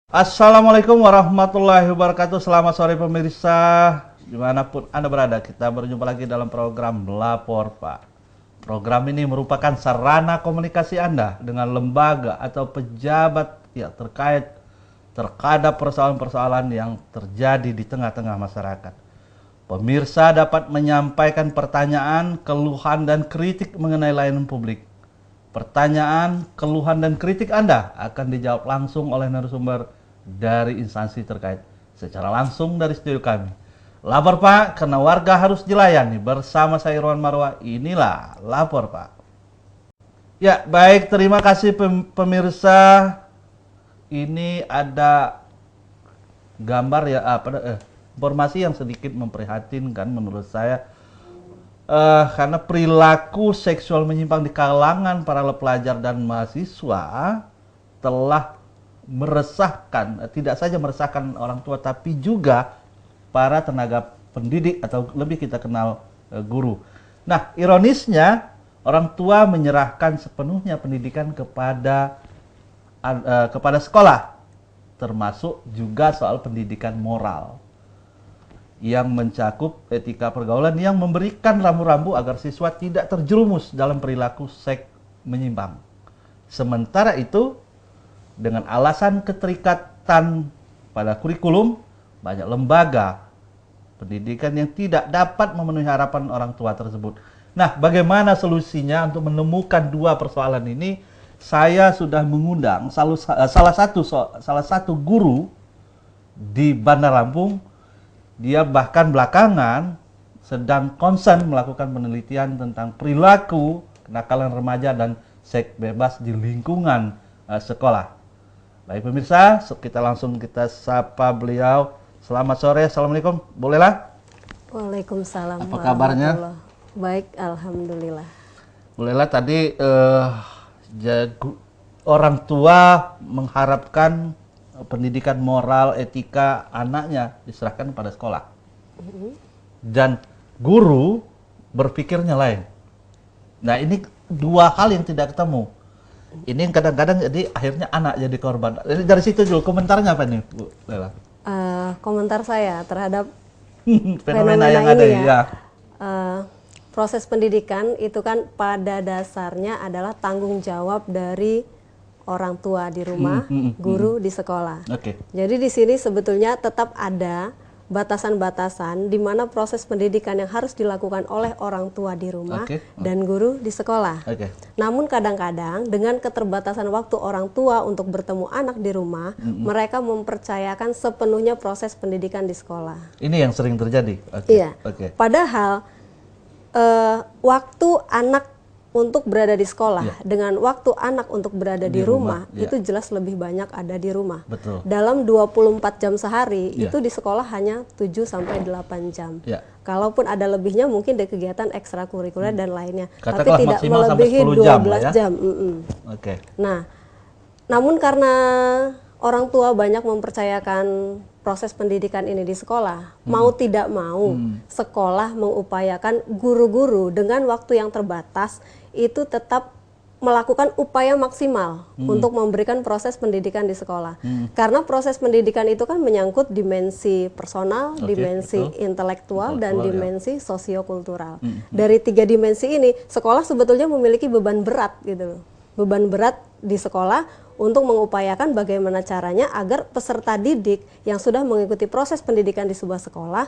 Assalamualaikum warahmatullahi wabarakatuh. Selamat sore pemirsa, dimanapun Anda berada. Kita berjumpa lagi dalam program Lapor Pak. Program ini merupakan sarana komunikasi Anda dengan lembaga atau pejabat yang terhadap persoalan-persoalan yang terjadi di tengah-tengah masyarakat. Pemirsa dapat menyampaikan pertanyaan, keluhan, dan kritik mengenai layanan publik. Pertanyaan, keluhan, dan kritik Anda akan dijawab langsung oleh narasumber dari instansi terkait secara langsung dari studio kami. Lapor Pak, karena warga harus dilayani. Bersama saya Irwan Marwah, inilah Lapor Pak. Ya, baik, terima kasih pemirsa. Ini ada gambar ya, informasi yang sedikit memprihatinkan menurut saya. Karena perilaku seksual menyimpang di kalangan para pelajar dan mahasiswa telah meresahkan, tidak saja meresahkan orang tua tapi juga para tenaga pendidik atau lebih kita kenal guru. Nah, ironisnya orang tua menyerahkan sepenuhnya pendidikan kepada sekolah, termasuk juga soal pendidikan moral yang mencakup etika pergaulan yang memberikan rambu-rambu agar siswa tidak terjerumus dalam perilaku seks menyimpang. Sementara itu, dengan alasan keterikatan pada kurikulum, banyak lembaga pendidikan yang tidak dapat memenuhi harapan orang tua tersebut. Nah, bagaimana solusinya untuk menemukan dua persoalan ini? Saya sudah mengundang salah satu guru di Bandar Lampung. Dia bahkan belakangan sedang concern melakukan penelitian tentang perilaku kenakalan remaja dan seks bebas di lingkungan sekolah. Baik pemirsa, kita sapa beliau. Selamat sore, assalamualaikum. Bolehlah? Waalaikumsalam. Apa kabarnya? Baik, alhamdulillah. Bolehlah, tadi orang tua mengharapkan pendidikan moral, etika anaknya diserahkan pada sekolah. Dan guru berpikirnya lain. Nah, ini dua hal yang tidak ketemu. Ini kadang-kadang jadi akhirnya anak jadi korban. Jadi dari situ dulu komentarnya apa nih, Bu Lela? Komentar saya terhadap fenomena yang ada ini ya. Proses pendidikan itu kan pada dasarnya adalah tanggung jawab dari orang tua di rumah, guru di sekolah. Okay. Jadi di sini sebetulnya tetap ada batasan-batasan di mana proses pendidikan yang harus dilakukan oleh orang tua di rumah dan guru di sekolah. Namun kadang-kadang dengan keterbatasan waktu orang tua untuk bertemu anak di rumah, mereka mempercayakan sepenuhnya proses pendidikan di sekolah. Ini yang sering terjadi. Iya. Padahal waktu anak untuk berada di sekolah dengan waktu anak untuk berada di rumah itu jelas lebih banyak ada di rumah. Betul. Dalam 24 jam sehari itu di sekolah hanya 7 sampai 8 jam. Kalaupun ada lebihnya mungkin dari kegiatan ekstrakurikuler dan lainnya. Katakanlah tapi tidak melebihi 12 jam. Nah, namun karena orang tua banyak mempercayakan proses pendidikan ini di sekolah, mau tidak mau sekolah mengupayakan guru-guru dengan waktu yang terbatas itu tetap melakukan upaya maksimal untuk memberikan proses pendidikan di sekolah. Karena proses pendidikan itu kan menyangkut dimensi personal, dimensi intelektual, dan dimensi sosiokultural. Dari 3 dimensi ini, sekolah sebetulnya memiliki beban berat gitu loh. Beban berat di sekolah untuk mengupayakan bagaimana caranya agar peserta didik yang sudah mengikuti proses pendidikan di sebuah sekolah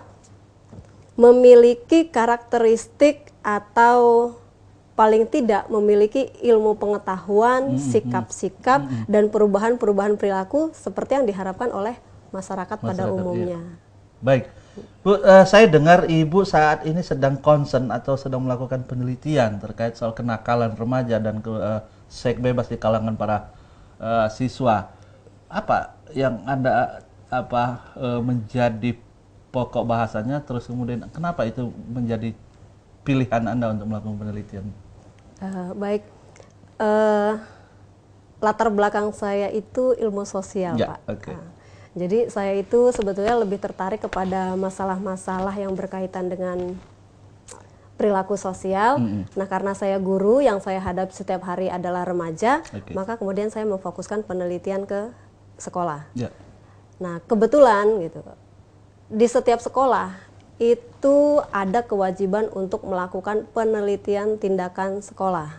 memiliki karakteristik atau paling tidak memiliki ilmu pengetahuan, sikap-sikap, dan perubahan-perubahan perilaku seperti yang diharapkan oleh masyarakat pada umumnya. Baik, Bu, saya dengar Ibu saat ini sedang concern atau sedang melakukan penelitian terkait soal kenakalan remaja dan seks bebas di kalangan para siswa. Apa yang Anda menjadi pokok bahasanya, terus kemudian kenapa itu menjadi pilihan Anda untuk melakukan penelitian? Baik, latar belakang saya itu ilmu sosial, Pak. Jadi saya itu sebetulnya lebih tertarik kepada masalah-masalah yang berkaitan dengan perilaku sosial. Nah, karena saya guru, yang saya hadapi setiap hari adalah remaja, maka kemudian saya memfokuskan penelitian ke sekolah. Nah, kebetulan gitu, di setiap sekolah itu ada kewajiban untuk melakukan penelitian tindakan sekolah.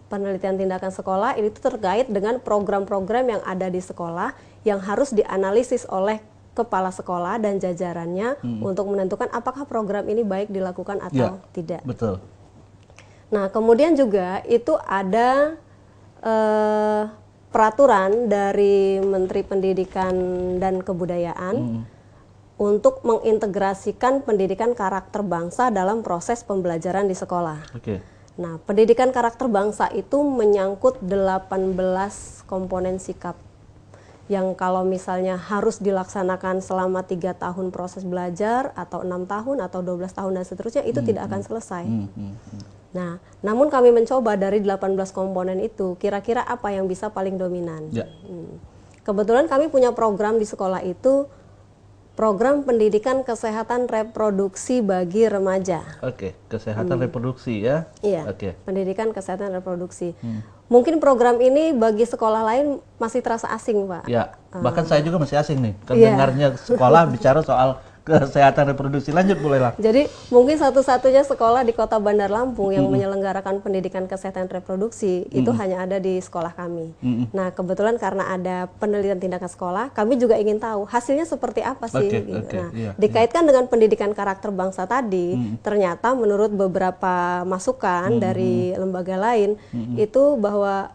Penelitian tindakan sekolah itu terkait dengan program-program yang ada di sekolah yang harus dianalisis oleh kepala sekolah dan jajarannya untuk menentukan apakah program ini baik dilakukan atau tidak. Betul. Nah, kemudian juga itu ada peraturan dari Menteri Pendidikan dan Kebudayaan untuk mengintegrasikan pendidikan karakter bangsa dalam proses pembelajaran di sekolah. Nah, pendidikan karakter bangsa itu menyangkut 18 komponen sikap yang kalau misalnya harus dilaksanakan selama 3 tahun proses belajar atau 6 tahun atau 12 tahun dan seterusnya itu tidak akan selesai. Nah, namun kami mencoba dari 18 komponen itu, kira-kira apa yang bisa paling dominan. Kebetulan kami punya program di sekolah itu, program pendidikan kesehatan reproduksi bagi remaja. Kesehatan reproduksi ya? Iya, pendidikan kesehatan reproduksi. Mungkin program ini bagi sekolah lain masih terasa asing, Pak. Ya, bahkan saya juga masih asing nih, dengarnya sekolah bicara soal kesehatan reproduksi. Lanjut Bu Lela. Jadi mungkin satu-satunya sekolah di Kota Bandar Lampung yang menyelenggarakan pendidikan kesehatan reproduksi itu hanya ada di sekolah kami. Nah, kebetulan karena ada penelitian tindakan sekolah, kami juga ingin tahu hasilnya seperti apa sih. Dikaitkan dengan pendidikan karakter bangsa tadi, ternyata menurut beberapa masukan dari lembaga lain itu bahwa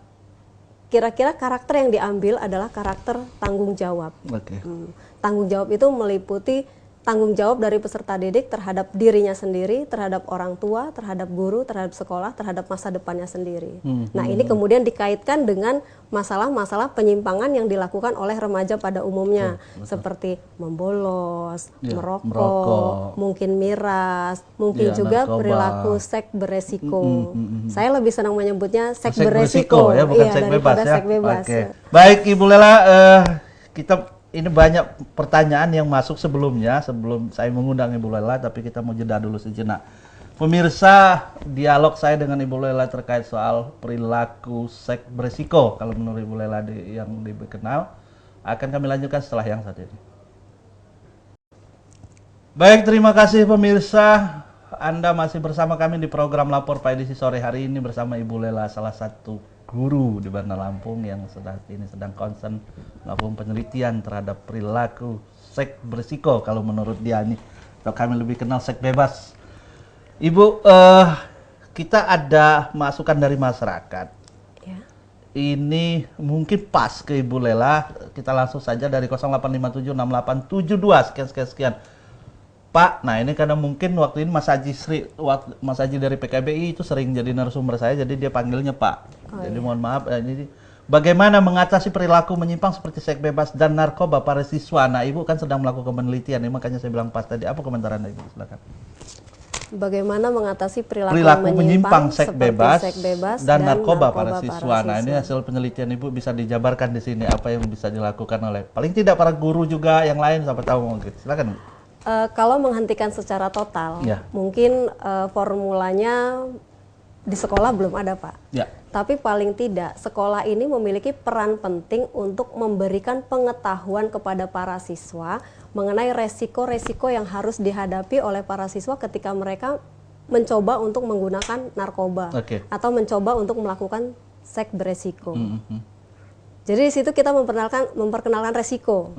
kira-kira karakter yang diambil adalah karakter tanggung jawab. Tanggung jawab itu meliputi tanggung jawab dari peserta didik terhadap dirinya sendiri, terhadap orang tua, terhadap guru, terhadap sekolah, terhadap masa depannya sendiri. Nah, ini kemudian dikaitkan dengan masalah-masalah penyimpangan yang dilakukan oleh remaja pada umumnya, seperti membolos, merokok, mungkin miras, mungkin juga narkoba, perilaku seks beresiko. Saya lebih senang menyebutnya seks beresiko ya, bukan seks bebas ya. Seks bebas. Baik Ibu Lela, kita ini banyak pertanyaan yang masuk sebelum saya mengundang Ibu Lela, tapi kita mau jeda dulu sejenak. Pemirsa, dialog saya dengan Ibu Lela terkait soal perilaku seks beresiko, kalau menurut Ibu Lela yang dikenal, akan kami lanjutkan setelah yang satu ini. Baik, terima kasih pemirsa. Anda masih bersama kami di program Lapor Pak edisi sore hari ini bersama Ibu Lela, salah satu guru di Bandar Lampung yang sedang concern melakukan penelitian terhadap perilaku seks beresiko kalau menurut dia nih, atau kami lebih kenal seks bebas. Ibu, kita ada masukan dari masyarakat. Ini mungkin pas ke Ibu Lela, kita langsung saja dari 08576872 sekian. Pak, nah ini karena mungkin waktu ini Mas Haji dari PKBI itu sering jadi narasumber saya, jadi dia panggilnya Pak. Jadi mohon maaf, ini bagaimana mengatasi perilaku menyimpang seperti seks bebas dan narkoba para siswa. Nah, Ibu kan sedang melakukan penelitian, makanya saya bilang pas tadi. Apa komentar Anda, Ibu? Silakan. Bagaimana mengatasi perilaku menyimpang seks bebas dan narkoba para siswa. Nah, ini hasil penelitian Ibu bisa dijabarkan di sini apa yang bisa dilakukan oleh paling tidak para guru juga yang lain, siapa tahu mungkin. Silakan. Kalau menghentikan secara total, mungkin formulanya di sekolah belum ada, Pak. Tapi paling tidak sekolah ini memiliki peran penting untuk memberikan pengetahuan kepada para siswa mengenai resiko-resiko yang harus dihadapi oleh para siswa ketika mereka mencoba untuk menggunakan narkoba atau mencoba untuk melakukan seks beresiko. Jadi di situ kita memperkenalkan resiko.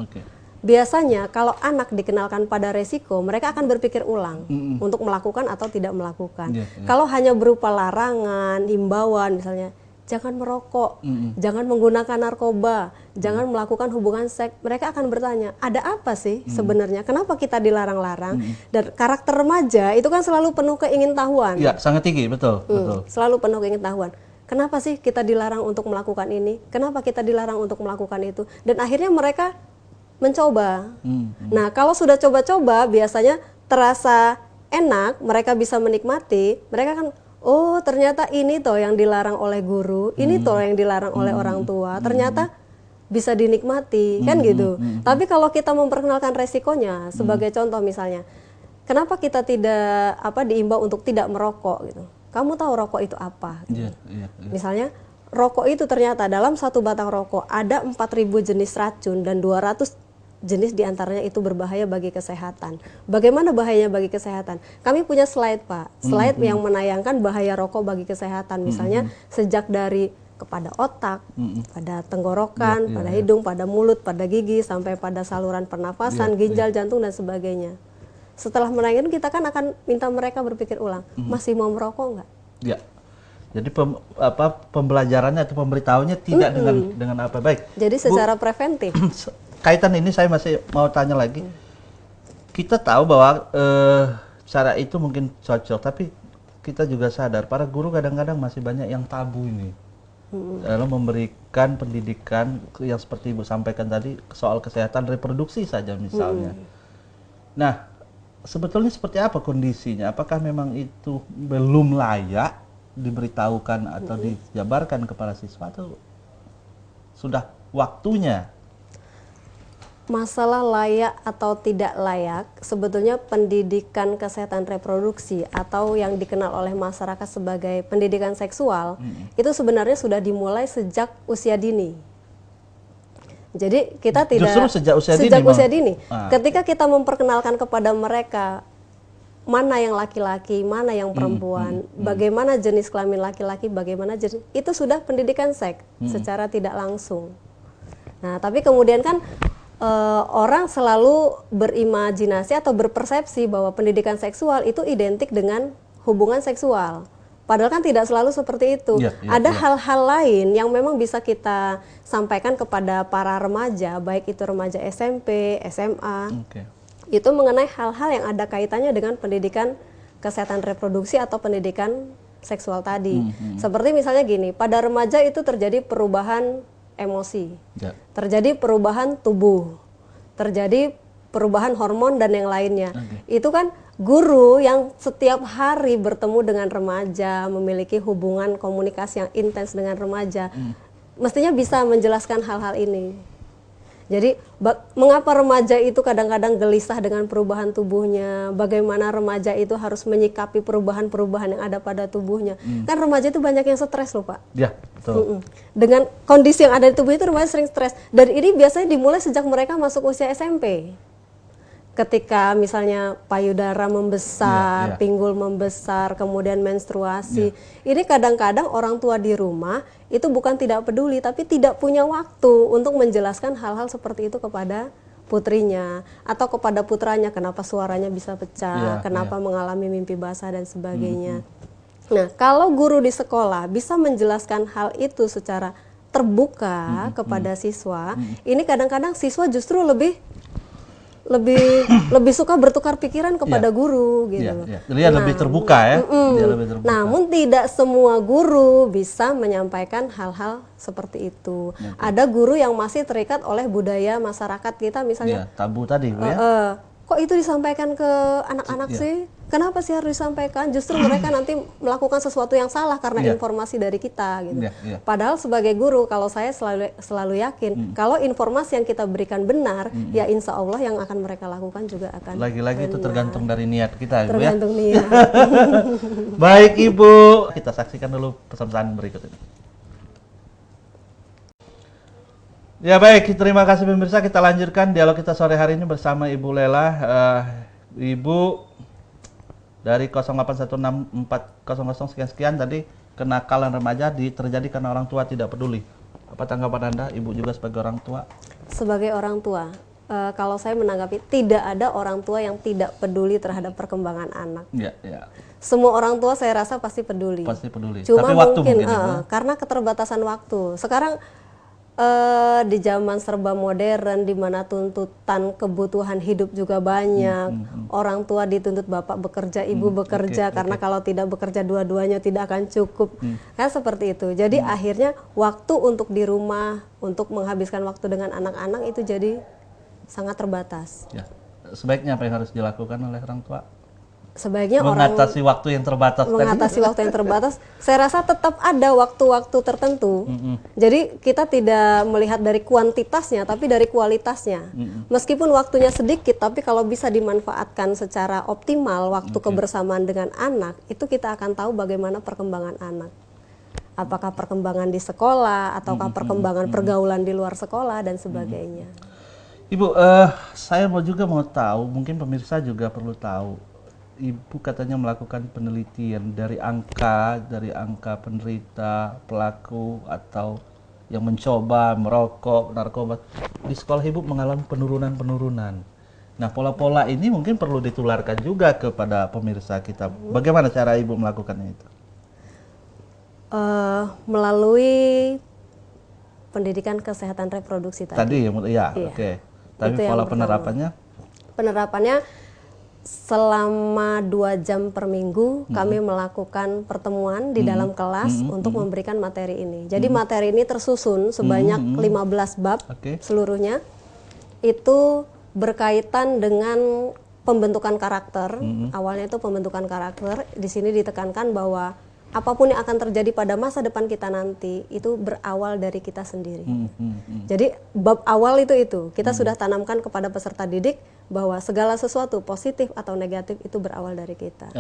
Biasanya kalau anak dikenalkan pada resiko, mereka akan berpikir ulang untuk melakukan atau tidak melakukan. Kalau hanya berupa larangan, himbauan misalnya, jangan merokok, jangan menggunakan narkoba, jangan melakukan hubungan seks, mereka akan bertanya, ada apa sih sebenarnya? Kenapa kita dilarang-larang? Dan karakter remaja itu kan selalu penuh keingintahuan. Iya, sangat tinggi, betul. Selalu penuh keingintahuan. Kenapa sih kita dilarang untuk melakukan ini? Kenapa kita dilarang untuk melakukan itu? Dan akhirnya mereka mencoba. Nah, kalau sudah coba-coba biasanya terasa enak, mereka bisa menikmati, mereka kan, oh ternyata ini toh yang dilarang oleh guru, ini toh yang dilarang oleh orang tua, ternyata bisa dinikmati, kan gitu. Tapi kalau kita memperkenalkan resikonya, sebagai contoh misalnya, kenapa kita tidak diimbau untuk tidak merokok gitu? Kamu tahu rokok itu apa? Gitu. Misalnya, rokok itu ternyata dalam satu batang rokok ada 4.000 jenis racun dan 200 jenis diantaranya itu berbahaya bagi kesehatan. Bagaimana bahayanya bagi kesehatan? Kami punya slide, Pak. Slide yang menayangkan bahaya rokok bagi kesehatan. Misalnya sejak dari kepada otak, pada tenggorokan, pada hidung, pada mulut, pada gigi, sampai pada saluran pernafasan, ginjal, jantung, dan sebagainya. Setelah menayangkan, kita kan akan minta mereka berpikir ulang, masih mau merokok nggak? Ya. Jadi pembelajarannya atau pemberitahuannya tidak dengan apa baik. Jadi secara preventif. Kaitan ini saya masih mau tanya lagi. Kita tahu bahwa cara itu mungkin cocok, tapi kita juga sadar para guru kadang-kadang masih banyak yang tabu ini dalam memberikan pendidikan yang seperti Ibu sampaikan tadi soal kesehatan reproduksi saja misalnya. Nah, sebetulnya seperti apa kondisinya? Apakah memang itu belum layak diberitahukan atau dijabarkan kepada siswa atau sudah waktunya? Masalah layak atau tidak layak, sebetulnya pendidikan kesehatan reproduksi atau yang dikenal oleh masyarakat sebagai pendidikan seksual, itu sebenarnya sudah dimulai sejak usia dini. Jadi kita tidak justru sejak usia dini. Ketika kita memperkenalkan kepada mereka mana yang laki-laki, mana yang perempuan, bagaimana jenis kelamin laki-laki, bagaimana jenis, itu sudah pendidikan seks secara tidak langsung. Nah, tapi kemudian kan orang selalu berimajinasi atau berpersepsi bahwa pendidikan seksual itu identik dengan hubungan seksual. Padahal kan tidak selalu seperti itu. Ada hal-hal lain yang memang bisa kita sampaikan kepada para remaja, baik itu remaja SMP, SMA. Itu mengenai hal-hal yang ada kaitannya dengan pendidikan kesehatan reproduksi atau pendidikan seksual tadi. Seperti misalnya gini, pada remaja itu terjadi perubahan emosi, terjadi perubahan tubuh, terjadi perubahan hormon dan yang lainnya. Itu kan guru yang setiap hari bertemu dengan remaja, memiliki hubungan komunikasi yang intens dengan remaja, mestinya bisa menjelaskan hal-hal ini. Jadi mengapa remaja itu kadang-kadang gelisah dengan perubahan tubuhnya, bagaimana remaja itu harus menyikapi perubahan-perubahan yang ada pada tubuhnya. Kan remaja itu banyak yang stres loh, Pak. Ya, betul. Dengan kondisi yang ada di tubuh itu remaja sering stres. Dan ini biasanya dimulai sejak mereka masuk usia SMP. Ketika misalnya payudara membesar, pinggul membesar, kemudian menstruasi. Ini kadang-kadang orang tua di rumah itu bukan tidak peduli, tapi tidak punya waktu untuk menjelaskan hal-hal seperti itu kepada putrinya atau kepada putranya, kenapa suaranya bisa pecah, kenapa mengalami mimpi basah dan sebagainya. Nah, kalau guru di sekolah bisa menjelaskan hal itu secara terbuka kepada siswa, ini kadang-kadang siswa justru lebih suka bertukar pikiran kepada guru gitu. Jadi lebih terbuka ya. Dia lebih terbuka. Namun tidak semua guru bisa menyampaikan hal-hal seperti itu. Ada guru yang masih terikat oleh budaya masyarakat kita misalnya. Tabu tadi ya. Kok itu disampaikan ke anak-anak sih? Kenapa sih harus disampaikan? Justru mereka nanti melakukan sesuatu yang salah karena informasi dari kita gitu. Padahal sebagai guru, kalau saya selalu yakin kalau informasi yang kita berikan benar, ya insya Allah yang akan mereka lakukan juga akan lagi-lagi benar. Itu tergantung dari niat kita, tergantung niat. Baik Ibu, kita saksikan dulu pesan-pesan berikut ini. Ya baik, terima kasih pemirsa. Kita lanjutkan dialog kita sore hari ini bersama Ibu Lela. Ibu dari 0816400 sekian tadi, kenakalan remaja terjadi karena orang tua tidak peduli. Apa tanggapan Anda, Ibu juga sebagai orang tua? Sebagai orang tua, kalau saya menanggapi tidak ada orang tua yang tidak peduli terhadap perkembangan anak. Semua orang tua saya rasa pasti peduli. Pasti peduli. Cuma tapi waktu mungkin karena keterbatasan waktu. Sekarang di zaman serba modern di mana tuntutan kebutuhan hidup juga banyak, orang tua dituntut bapak bekerja, ibu bekerja, karena kalau tidak bekerja dua-duanya tidak akan cukup, kan seperti itu. Jadi akhirnya waktu untuk di rumah, untuk menghabiskan waktu dengan anak-anak itu jadi sangat terbatas. Sebaiknya apa yang harus dilakukan oleh orang tua? Sebaiknya mengatasi waktu yang terbatas. Waktu yang terbatas, saya rasa tetap ada waktu-waktu tertentu. Jadi kita tidak melihat dari kuantitasnya, tapi dari kualitasnya. Meskipun waktunya sedikit, tapi kalau bisa dimanfaatkan secara optimal waktu kebersamaan dengan anak, itu kita akan tahu bagaimana perkembangan anak. Apakah perkembangan di sekolah, ataukah perkembangan pergaulan di luar sekolah dan sebagainya. Ibu, saya mau tahu, mungkin pemirsa juga perlu tahu. Ibu katanya melakukan penelitian dari angka penderita, pelaku atau yang mencoba merokok, narkoba. Di sekolah Ibu mengalami penurunan. Nah, pola-pola ini mungkin perlu ditularkan juga kepada pemirsa kita. Bagaimana cara Ibu melakukannya itu? Melalui pendidikan kesehatan reproduksi tadi. Iya. Oke. Tapi Itu pola penerapannya? Penerapannya selama 2 jam per minggu kami melakukan pertemuan di dalam kelas untuk memberikan materi ini. Jadi materi ini tersusun sebanyak 15 bab seluruhnya. Itu berkaitan dengan pembentukan karakter. Awalnya itu pembentukan karakter. Di sini ditekankan bahwa apapun yang akan terjadi pada masa depan kita nanti itu berawal dari kita sendiri. Jadi bab awal itu kita sudah tanamkan kepada peserta didik bahwa segala sesuatu positif atau negatif itu berawal dari kita.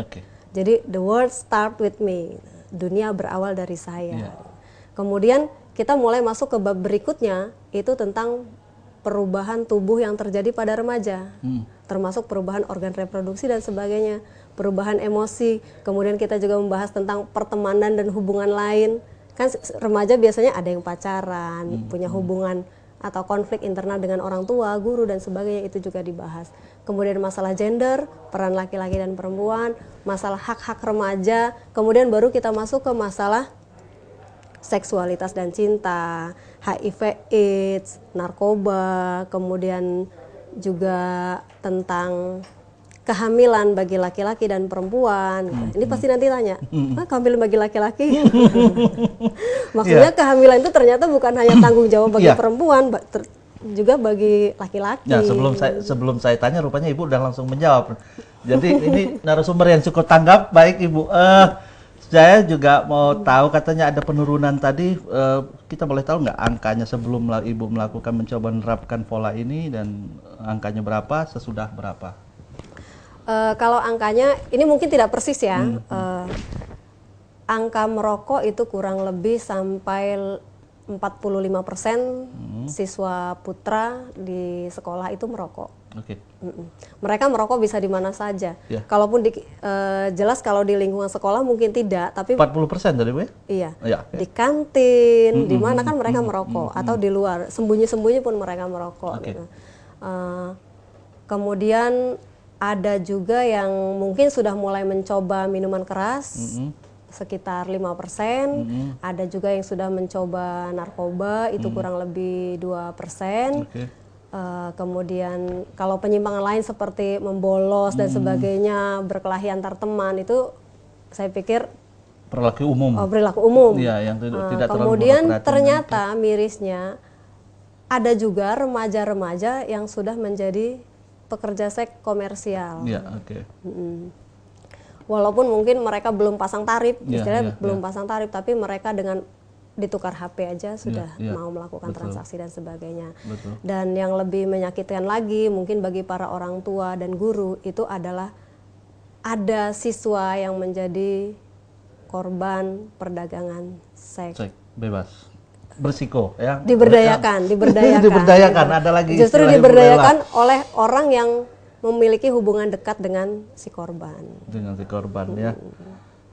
Jadi the world start with me, dunia berawal dari saya. Kemudian kita mulai masuk ke bab berikutnya, itu tentang perubahan tubuh yang terjadi pada remaja, termasuk perubahan organ reproduksi dan sebagainya, perubahan emosi. Kemudian kita juga membahas tentang pertemanan dan hubungan lain. Kan remaja biasanya ada yang pacaran, punya hubungan atau konflik internal dengan orang tua, guru dan sebagainya, itu juga dibahas. Kemudian masalah gender, peran laki-laki dan perempuan, masalah hak-hak remaja, kemudian baru kita masuk ke masalah seksualitas dan cinta, HIV/AIDS, narkoba, kemudian juga tentang kehamilan bagi laki-laki dan perempuan. Ini pasti nanti tanya, kehamilan bagi laki-laki? Maksudnya kehamilan itu ternyata bukan hanya tanggung jawab bagi perempuan, juga bagi laki-laki. Ya, sebelum saya tanya, rupanya Ibu udah langsung menjawab. Jadi ini narasumber yang cukup tanggap. Baik Ibu, saya juga mau tahu, katanya ada penurunan tadi. Kita boleh tahu nggak angkanya sebelum Ibu mencoba menerapkan pola ini, dan angkanya berapa, sesudah berapa? Kalau angkanya, ini mungkin tidak persis ya. Angka merokok itu kurang lebih sampai 45% siswa putra di sekolah itu merokok. Mereka merokok bisa di mana saja. Kalaupun jelas kalau di lingkungan sekolah mungkin tidak, tapi 40% tadi Bu ya? Iya. Di kantin, di mana kan mereka merokok, atau di luar sembunyi-sembunyi pun mereka merokok. Gitu. Kemudian ada juga yang mungkin sudah mulai mencoba minuman keras, sekitar 5%. Ada juga yang sudah mencoba narkoba, itu kurang lebih 2%. Kemudian kalau penyimpangan lain seperti membolos dan sebagainya, berkelahi antar teman, itu saya pikir perilaku umum. Perilaku umum. Ya, yang tidak kemudian ternyata mirisnya ada juga remaja-remaja yang sudah menjadi pekerja seks komersial. Walaupun mungkin mereka belum pasang tarif, istilahnya belum pasang tarif, tapi mereka dengan ditukar HP aja sudah mau melakukan transaksi dan sebagainya. Dan yang lebih menyakitkan lagi mungkin bagi para orang tua dan guru itu adalah ada siswa yang menjadi korban perdagangan seks bebas. Bersiko ya. Diberdayakan. Ada lagi justru diberdayakan oleh orang yang memiliki hubungan dekat dengan si korban. Ya.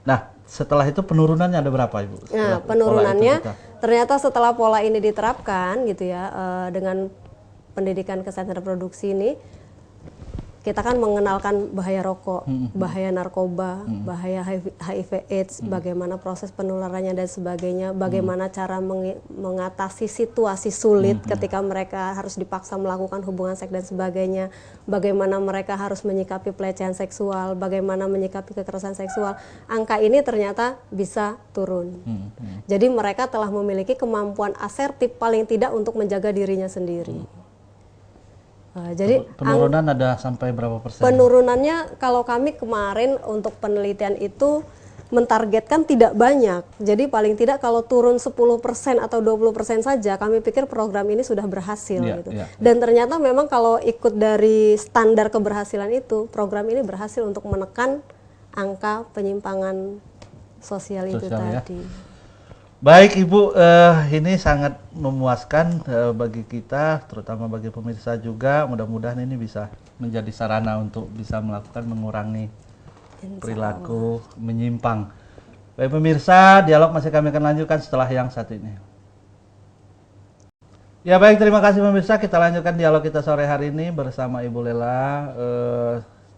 Nah, setelah itu penurunannya ada berapa Ibu? Nah, penurunannya ternyata setelah pola ini diterapkan gitu ya, dengan pendidikan kesehatan reproduksi ini, kita kan mengenalkan bahaya rokok, bahaya narkoba, bahaya HIV/AIDS, bagaimana proses penularannya dan sebagainya, bagaimana cara mengatasi situasi sulit ketika mereka harus dipaksa melakukan hubungan seks dan sebagainya, bagaimana mereka harus menyikapi pelecehan seksual, bagaimana menyikapi kekerasan seksual. Angka ini ternyata bisa turun. Jadi mereka telah memiliki kemampuan asertif paling tidak untuk menjaga dirinya sendiri. Jadi penurunan ada sampai berapa persen? Penurunannya kalau kami kemarin untuk penelitian itu mentargetkan tidak banyak. Jadi paling tidak kalau turun 10% atau 20% saja, kami pikir program ini sudah berhasil gitu. Dan ternyata memang kalau ikut dari standar keberhasilan itu, program ini berhasil untuk menekan angka penyimpangan sosial itu tadi. Baik Ibu, ini sangat memuaskan bagi kita, terutama bagi pemirsa juga. Mudah-mudahan ini bisa menjadi sarana untuk bisa melakukan mengurangi perilaku menyimpang. Baik pemirsa, dialog masih kami akan lanjutkan setelah yang satu ini. Ya baik, terima kasih pemirsa. Kita lanjutkan dialog kita sore hari ini bersama Ibu Lela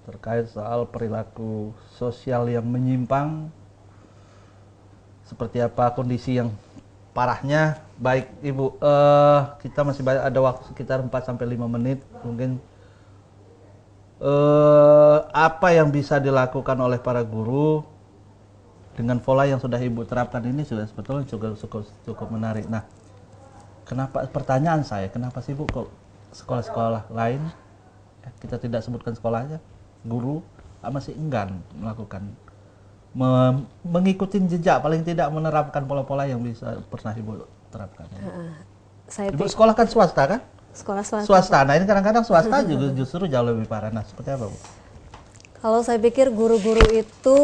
terkait soal perilaku sosial yang menyimpang. Seperti apa kondisi yang parahnya. Baik Ibu, kita masih ada waktu sekitar 4-5 menit. Mungkin apa yang bisa dilakukan oleh para guru dengan pola yang sudah Ibu terapkan ini sudah sebetulnya cukup menarik. Nah, pertanyaan saya, kenapa sih Bu kok sekolah-sekolah lain, kita tidak sebutkan sekolahnya, guru masih enggan melakukan mengikuti jejak, paling tidak menerapkan pola-pola yang bisa pernah Ibu terapkan. Ibu sekolah kan swasta kan? Sekolah swasta. Swasta. Nah ini kadang-kadang swasta juga justru jauh lebih parah. Nah seperti apa Bu? Kalau saya pikir guru-guru itu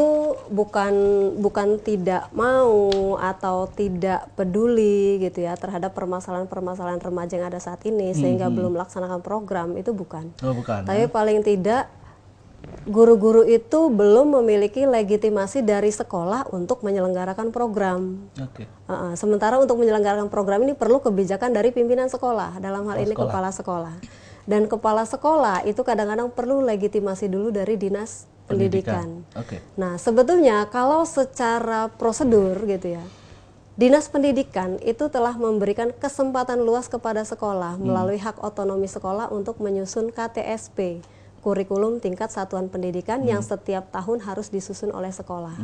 bukan tidak mau atau tidak peduli gitu ya terhadap permasalahan-permasalahan remaja yang ada saat ini sehingga belum melaksanakan program, itu bukan. Oh, bukan. Tapi paling tidak guru-guru itu belum memiliki legitimasi dari sekolah untuk menyelenggarakan program. Okay. Sementara untuk menyelenggarakan program ini perlu kebijakan dari pimpinan sekolah, dalam hal ini kepala sekolah. Dan kepala sekolah itu kadang-kadang perlu legitimasi dulu dari dinas pendidikan. Okay. Nah, sebetulnya kalau secara prosedur gitu ya, dinas pendidikan itu telah memberikan kesempatan luas kepada sekolah melalui hak otonomi sekolah untuk menyusun KTSP, kurikulum tingkat satuan pendidikan yang setiap tahun harus disusun oleh sekolah.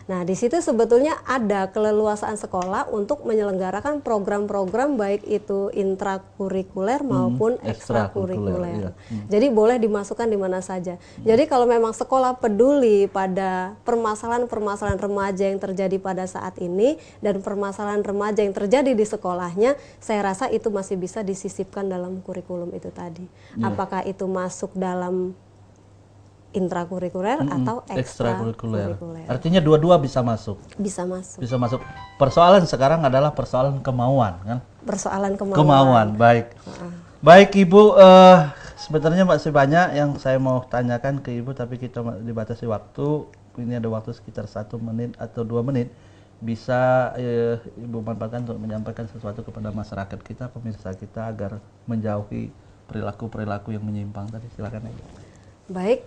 Nah, di situ sebetulnya ada keleluasaan sekolah untuk menyelenggarakan program-program baik itu intrakurikuler maupun ekstrakurikuler. Jadi boleh dimasukkan di mana saja. Jadi kalau memang sekolah peduli pada permasalahan-permasalahan remaja yang terjadi pada saat ini dan permasalahan remaja yang terjadi di sekolahnya, saya rasa itu masih bisa disisipkan dalam kurikulum itu tadi. Apakah itu masuk dalam intrakurikuler atau ekstrakurikuler. Artinya dua-dua bisa masuk. Bisa masuk. Bisa masuk. Persoalan sekarang adalah persoalan kemauan, kan? Persoalan kemauan. Kemauan, baik. Baik Ibu, sebenarnya masih banyak yang saya mau tanyakan ke Ibu, tapi kita dibatasi waktu. Ini ada waktu sekitar 1 menit atau 2 menit. Bisa Ibu manfaatkan untuk menyampaikan sesuatu kepada masyarakat kita, pemirsa kita, agar menjauhi perilaku-perilaku yang menyimpang tadi. Silakan Ibu. Baik.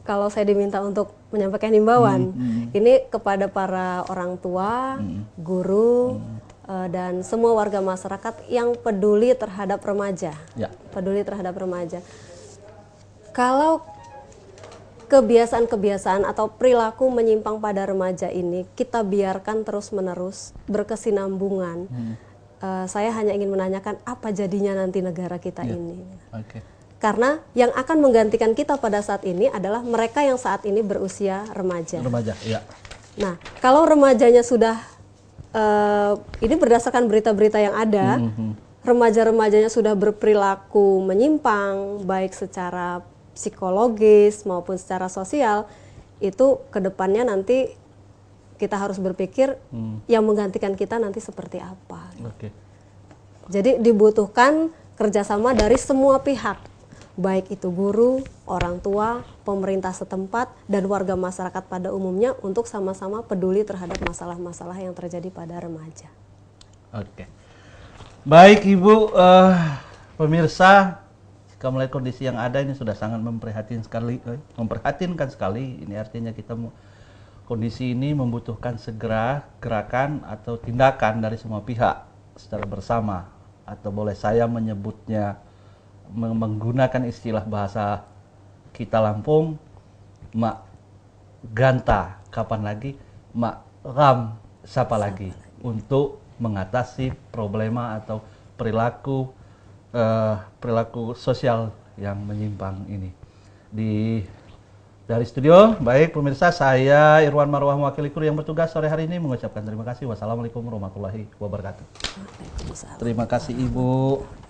Kalau saya diminta untuk menyampaikan himbauan, ini kepada para orang tua, guru, dan semua warga masyarakat yang peduli terhadap remaja. Peduli terhadap remaja. Kalau kebiasaan-kebiasaan atau perilaku menyimpang pada remaja ini kita biarkan terus-menerus berkesinambungan, saya hanya ingin menanyakan apa jadinya nanti negara kita ini. Karena yang akan menggantikan kita pada saat ini adalah mereka yang saat ini berusia remaja. Nah, kalau remajanya sudah, ini berdasarkan berita-berita yang ada, remaja-remajanya sudah berperilaku menyimpang, baik secara psikologis maupun secara sosial, itu kedepannya nanti kita harus berpikir yang menggantikan kita nanti seperti apa. Jadi dibutuhkan kerjasama dari semua pihak, baik itu guru, orang tua, pemerintah setempat, dan warga masyarakat pada umumnya untuk sama-sama peduli terhadap masalah-masalah yang terjadi pada remaja. Baik Ibu, pemirsa, jika melihat kondisi yang ada ini sudah sangat memprihatinkan sekali. Ini artinya kita kondisi ini membutuhkan segera gerakan atau tindakan dari semua pihak secara bersama, atau boleh saya menyebutnya menggunakan istilah bahasa kita Lampung, mak ganta kapan lagi, mak ram siapa lagi, untuk mengatasi problema atau perilaku sosial yang menyimpang ini. Dari studio, baik pemirsa, saya Irwan Marwah mewakili kru yang bertugas sore hari ini mengucapkan terima kasih. Wassalamualaikum warahmatullahi wabarakatuh. Terima kasih Ibu.